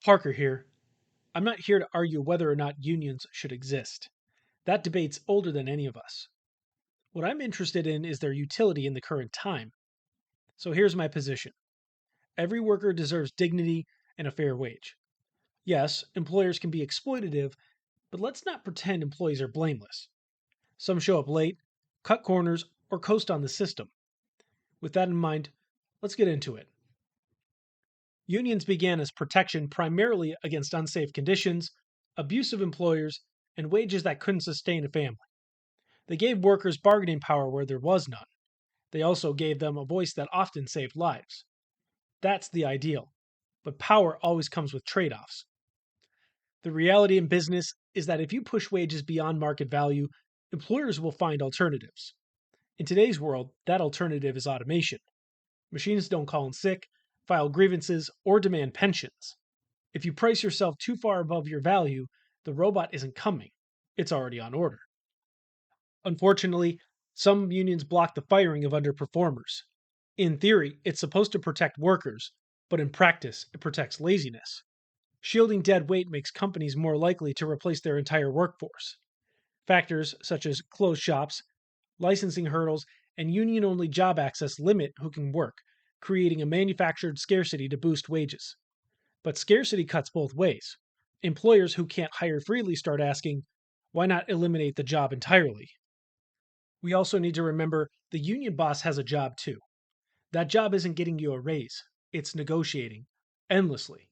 Parker here. I'm not here to argue whether or not unions should exist. That debate's older than any of us. What I'm interested in is their utility in the current time. So here's my position. Every worker deserves dignity and a fair wage. Yes, employers can be exploitative, but let's not pretend employees are blameless. Some show up late, cut corners, or coast on the system. With that in mind, let's get into it. Unions began as protection primarily against unsafe conditions, abusive employers, and wages that couldn't sustain a family. They gave workers bargaining power where there was none. They also gave them a voice that often saved lives. That's the ideal. But power always comes with trade offs. The reality in business is that if you push wages beyond market value, employers will find alternatives. In today's world, that alternative is automation. Machines don't call in sick, file grievances, or demand pensions. If you price yourself too far above your value, the robot isn't coming. It's already on order. Unfortunately, some unions block the firing of underperformers. In theory, it's supposed to protect workers, but in practice, it protects laziness. Shielding dead weight makes companies more likely to replace their entire workforce. Factors such as closed shops, licensing hurdles, and union only job access limit who can work, creating a manufactured scarcity to boost wages. But scarcity cuts both ways. Employers who can't hire freely start asking, why not eliminate the job entirely? We also need to remember the union boss has a job too. That job isn't getting you a raise, it's negotiating endlessly.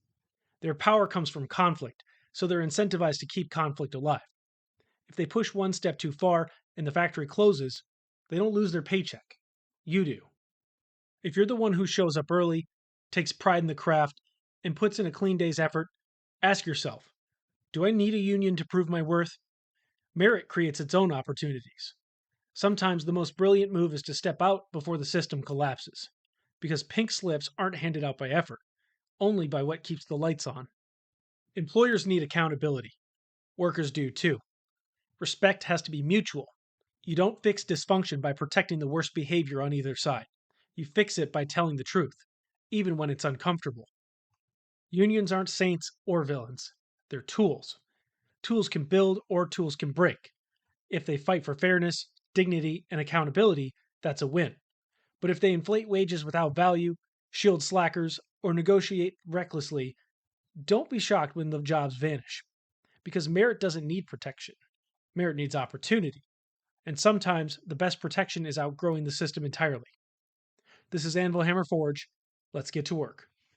Their power comes from conflict, so they're incentivized to keep conflict alive. If they push one step too far and the factory closes, they don't lose their paycheck. You do. If you're the one who shows up early, takes pride in the craft, and puts in a clean day's effort, ask yourself, do I need a union to prove my worth? Merit creates its own opportunities. Sometimes the most brilliant move is to step out before the system collapses, because pink slips aren't handed out by effort, only by what keeps the lights on. Employers need accountability. Workers do too. Respect has to be mutual. You don't fix dysfunction by protecting the worst behavior on either side. You fix it by telling the truth, even when it's uncomfortable. Unions aren't saints or villains, they're tools. Tools can build or tools can break. If they fight for fairness, dignity, and accountability, that's a win. But if they inflate wages without value, shield slackers, or negotiate recklessly, don't be shocked when the jobs vanish. Because merit doesn't need protection, merit needs opportunity. And sometimes the best protection is outgrowing the system entirely. This is Anvil Hammer Forge. Let's get to work.